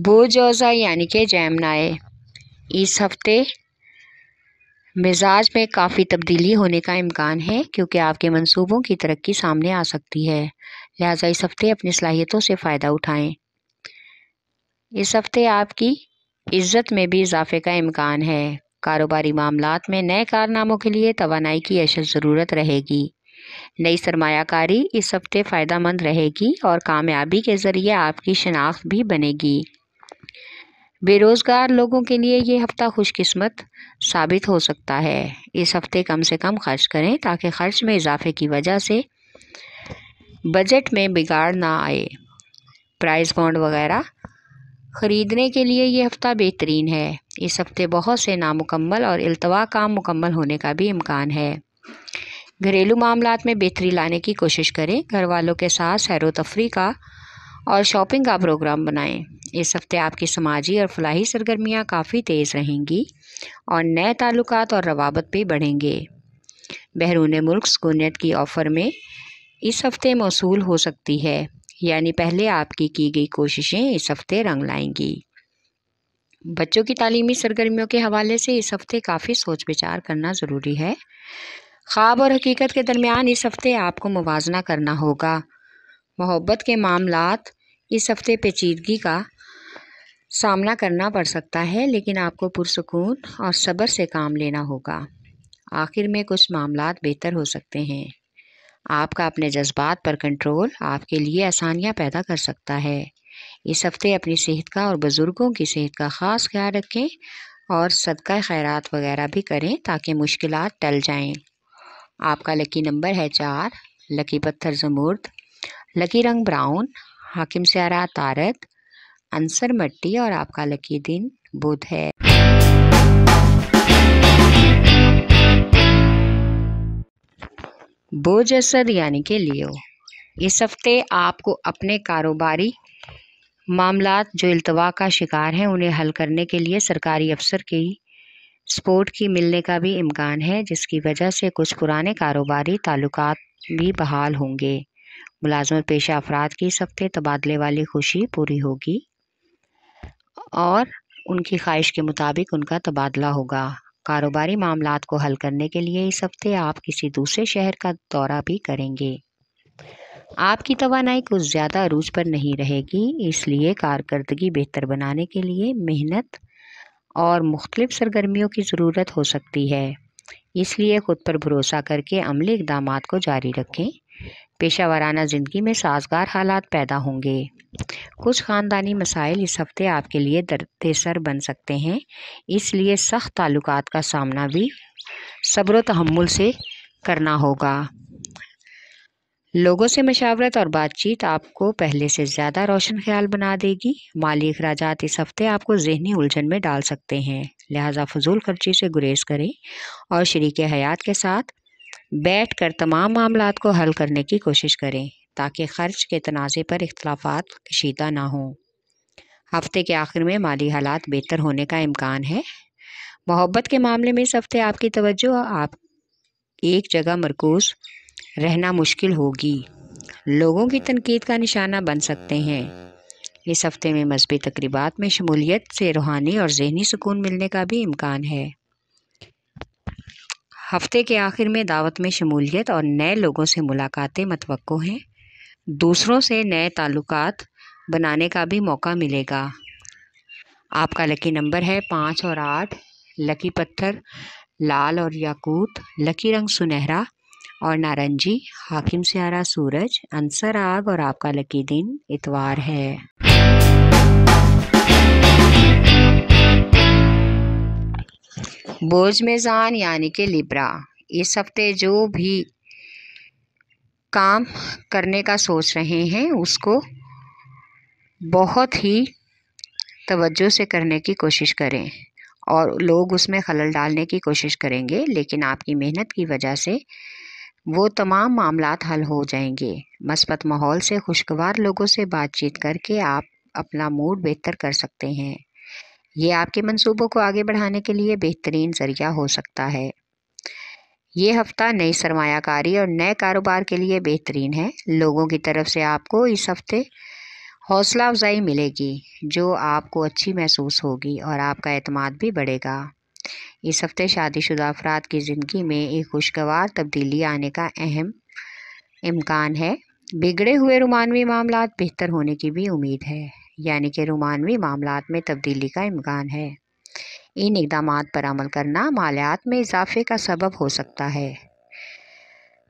बोजौज़ा यानी कि जेमिनी, इस हफ्ते मिजाज में काफ़ी तब्दीली होने का इम्कान है क्योंकि आपके मंसूबों की तरक्की सामने आ सकती है। लिहाजा इस हफ्ते अपनी सलाहियतों से फ़ायदा उठाएं। इस हफ्ते आपकी इज़्ज़त में भी इजाफे का इम्कान है। कारोबारी मामलात में नए कारनामों के लिए तवानाई की अशद ज़रूरत रहेगी। नई सरमायाकारी इस हफ्ते फ़ायदेमंद रहेगी और कामयाबी के ज़रिए आपकी शनाख्त भी बनेगी। बेरोज़गार लोगों के लिए ये हफ्ता खुशकिस्मत साबित हो सकता है। इस हफ्ते कम से कम खर्च करें ताकि खर्च में इजाफे की वजह से बजट में बिगाड़ ना आए। प्राइस बॉन्ड वगैरह ख़रीदने के लिए ये हफ्ता बेहतरीन है। इस हफ्ते बहुत से नामुकम्मल और इल्तवा काम मुकम्मल होने का भी इम्कान है। घरेलू मामलात में बेहतरी लाने की कोशिश करें। घर वालों के साथ सैर व तफरीह का और शॉपिंग का प्रोग्राम बनाएं। इस हफ्ते आपकी समाजी और फलाही सरगर्मियाँ काफ़ी तेज़ रहेंगी और नए ताल्लुकात और रवाबत भी बढ़ेंगे। बैरून मुल्क सुकूनियत की ऑफ़र में इस हफ्ते मौसूल हो सकती है, यानी पहले आपकी की गई कोशिशें इस हफ्ते रंग लाएंगी। बच्चों की तालीमी सरगर्मियों के हवाले से इस हफ्ते काफ़ी सोच विचार करना ज़रूरी है। ख्वाब और हकीकत के दरमियान इस हफ्ते आपको मुवाजना करना होगा। मोहब्बत के मामलात इस हफ्ते पेचीदगी का सामना करना पड़ सकता है, लेकिन आपको पुरसुकून और सब्र से काम लेना होगा। आखिर में कुछ मामलात बेहतर हो सकते हैं। आपका अपने जज्बात पर कंट्रोल आपके लिए आसानियाँ पैदा कर सकता है। इस हफ्ते अपनी सेहत का और बुज़ुर्गों की सेहत का ख़ास ख्याल रखें और सदका खैरात वगैरह भी करें ताकि मुश्किलात टल जाएं। आपका लकी नंबर है 4, लकी पत्थर ज़मुर्द, लकी रंग ब्राउन, हाकिम स्यारा तारक, अंसर मट्टी और आपका लकी दिन बुध है। बोजसद यानी कि लियो, इस हफ्ते आपको अपने कारोबारी मामलात जो इल्तवा का शिकार हैं उन्हें हल करने के लिए सरकारी अफसर की सपोर्ट की मिलने का भी इम्कान है, जिसकी वजह से कुछ पुराने कारोबारी ताल्लुकात भी बहाल होंगे। मुलाजमत पेशा अफराद की इस हफ्ते तबादले वाली खुशी पूरी होगी और उनकी ख्वाहिश के मुताबिक उनका तबादला होगा। कारोबारी मामलात को हल करने के लिए इस हफ्ते आप किसी दूसरे शहर का दौरा भी करेंगे। आपकी तवानाई कुछ ज़्यादा अरूज पर नहीं रहेगी, इसलिए कारकर्दगी बेहतर बनाने के लिए मेहनत और मुख्तलिफ सरगर्मियों की ज़रूरत हो सकती है। इसलिए ख़ुद पर भरोसा करके अमली इक़दामात को जारी रखें। पेशा वाराना ज़िंदगी में साजगार हालात पैदा होंगे। कुछ ख़ानदानी मसाइल इस हफ्ते आपके लिए दर्द-ए-सर बन सकते हैं, इसलिए सख्त ताल्लुकात का सामना भी सब्र व तहम्मुल से करना होगा। लोगों से मशावरत और बातचीत आपको पहले से ज़्यादा रोशन ख्याल बना देगी। माली अखराजात इस हफ्ते आपको ज़हनी उलझन में डाल सकते हैं, लिहाजा फजूल खर्ची से गुरेज करें और शरीके हयात के साथ बैठ कर तमाम मामलात को हल करने की कोशिश करें ताकि खर्च के तनाज़े पर इख्तलाफात कशीदा ना हों। हफ्ते के आखिर में माली हालात बेहतर होने का इम्कान है। मोहब्बत के मामले में इस हफ्ते आपकी तवज्जो आप एक जगह मरकूज़ रहना मुश्किल होगी। लोगों की तनकीद का निशाना बन सकते हैं। इस हफ्ते में मज़हबी तकरीबात में शमूलियत से रूहानी और ज़हनी सुकून मिलने का भी इम्कान है। हफ्ते के आखिर में दावत में शमूलियत और नए लोगों से मुलाकातें मतवक्को हैं। दूसरों से नए ताल्लुकात बनाने का भी मौका मिलेगा। आपका लकी नंबर है 5 और 8, लकी पत्थर लाल और याकूत, लकी रंग सुनहरा और नारंगी, हाकिम स्यारा सूरज, अंसर आग और आपका लकी दिन इतवार है। बोझ मेज़ान यानी कि लिब्रा, इस हफ्ते जो भी काम करने का सोच रहे हैं उसको बहुत ही तवज्जो से करने की कोशिश करें और लोग उसमें खलल डालने की कोशिश करेंगे, लेकिन आपकी मेहनत की वजह से वो तमाम मामलात हल हो जाएंगे। मस्बत माहौल से खुशगवार लोगों से बातचीत करके आप अपना मूड बेहतर कर सकते हैं। ये आपके मंसूबों को आगे बढ़ाने के लिए बेहतरीन ज़रिया हो सकता है। ये हफ्ता नई सरमायाकारी और नए कारोबार के लिए बेहतरीन है। लोगों की तरफ से आपको इस हफ्ते حوصلہ افزائی ملے گی جو آپ کو اچھی محسوس ہوگی اور آپ کا اعتماد بھی بڑھے گا۔ اس ہفتے شادی شدہ افراد کی زندگی میں ایک خوشگوار تبدیلی آنے کا اہم امکان ہے۔ بگڑے ہوئے رومانوی معاملات بہتر ہونے کی بھی امید ہے، یعنی کہ رومانوی معاملات میں تبدیلی کا امکان ہے۔ ان اقدامات پر عمل کرنا مالیات میں اضافے کا سبب ہو سکتا ہے۔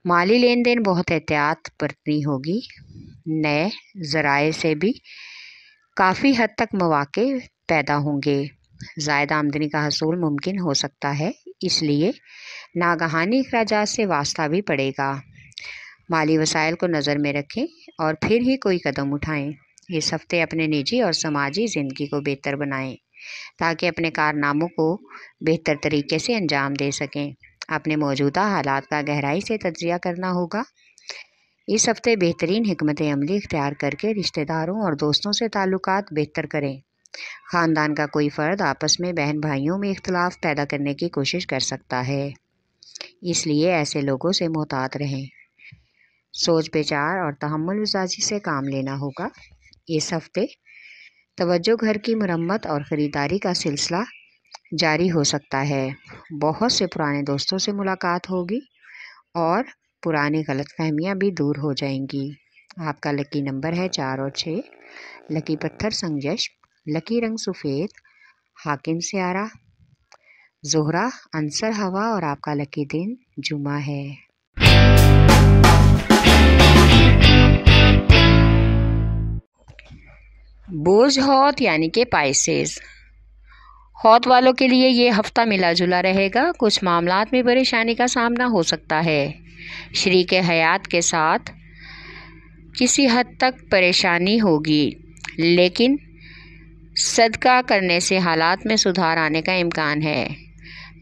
مالی لین دین بہت احتیاط برتنی ہوگی۔ نئے ذرائع سے بھی کافی حد تک مواقع پیدا ہوں گے۔ زائد آمدنی کا حصول ممکن ہو سکتا ہے، اس لیے ناگہانی اخراجات سے واسطہ بھی پڑے گا۔ مالی وسائل کو نظر میں رکھیں اور پھر ہی کوئی قدم اٹھائیں۔ اس ہفتے اپنے نجی اور سماجی زندگی کو بہتر بنائیں تاکہ اپنے کارناموں کو بہتر طریقے سے انجام دے سکیں۔ اپنے موجودہ حالات کا گہرائی سے تجزیہ کرنا ہوگا۔ اس ہفتے بہترین حکمت عملی اختیار کر کے رشتہ داروں اور دوستوں سے تعلقات بہتر کریں۔ خاندان کا کوئی فرد آپس میں بہن بھائیوں میں اختلاف پیدا کرنے کی کوشش کر سکتا ہے، اس لیے ایسے لوگوں سے محتاط رہیں۔ سوچ بچار اور تحمل مزاجی سے کام لینا ہوگا۔ اس ہفتے توجہ گھر کی مرمت اور خریداری کا سلسلہ جاری ہو سکتا ہے۔ بہت سے پرانے دوستوں سے ملاقات ہوگی اور پرانی غلط فہمیاں بھی دور ہو جائیں گی۔ آپ کا لکی نمبر ہے 4 اور 6۔ لکی پتھر سنجش، لکی رنگ سفید، حاکم سیارہ زہرہ، عنصر ہوا اور آپ کا لکی دن جمعہ ہے۔ بوجھ ہوت یعنی کہ پائسیز، ہوت والوں کے لیے یہ ہفتہ ملا جلا رہے گا۔ کچھ معاملات میں پریشانی کا سامنا ہو سکتا ہے۔ شریک حیات کے ساتھ کسی حد تک پریشانی ہوگی، لیکن صدقہ کرنے سے حالات میں سدھار آنے کا امکان ہے۔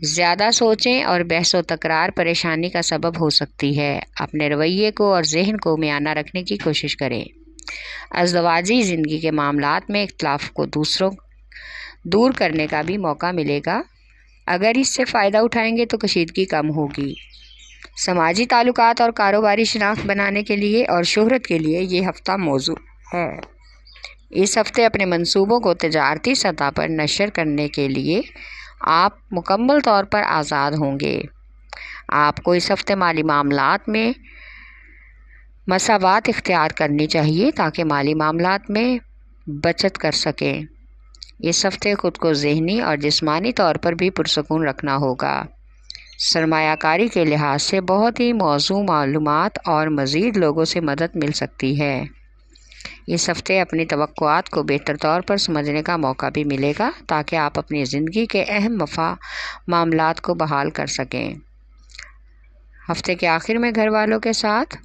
زیادہ سوچیں اور بحث و تکرار پریشانی کا سبب ہو سکتی ہے۔ اپنے رویے کو اور ذہن کو میانہ رکھنے کی کوشش کریں۔ ازدواجی زندگی کے معاملات میں اختلاف کو دور کرنے کا بھی موقع ملے گا۔ اگر اس سے فائدہ اٹھائیں گے تو کشیدگی کم ہوگی۔ سماجی تعلقات اور کاروباری شناخت بنانے کے لیے اور شہرت کے لیے یہ ہفتہ موزوں ہے۔ اس ہفتے اپنے منصوبوں کو تجارتی سطح پر نشر کرنے کے لیے آپ مکمل طور پر آزاد ہوں گے۔ آپ کو اس ہفتے مالی معاملات میں مساوات اختیار کرنی چاہیے تاکہ مالی معاملات میں بچت کر سکیں۔ اس ہفتے خود کو ذہنی اور جسمانی طور پر بھی پرسکون رکھنا ہوگا۔ سرمایہ کاری کے لحاظ سے بہت ہی موزوں معلومات اور مزید لوگوں سے مدد مل سکتی ہے۔ اس ہفتے اپنی توقعات کو بہتر طور پر سمجھنے کا موقع بھی ملے گا تاکہ آپ اپنی زندگی کے اہم معاملات کو بحال کر سکیں۔ ہفتے کے آخر میں گھر والوں کے ساتھ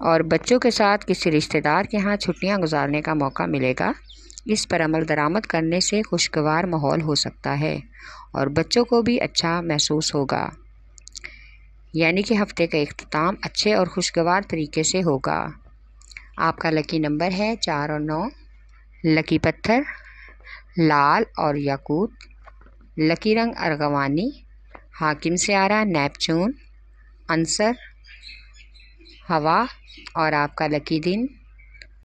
اور بچوں کے ساتھ کسی رشتہ دار کے ہاں چھٹیاں گزارنے کا موقع ملے گا۔ اس پر عمل درآمد کرنے سے خوشگوار ماحول ہو سکتا ہے اور بچوں کو بھی اچھا محسوس ہوگا، یعنی کہ ہفتے کا اختتام اچھے اور خوشگوار طریقے سے ہوگا۔ آپ کا لکی نمبر ہے 4 اور 9۔ لکی پتھر لال اور یاقوت، لکی رنگ ارغوانی، حاکم سیارہ نیپچون، عنصر ہوا اور آپ کا لکی دن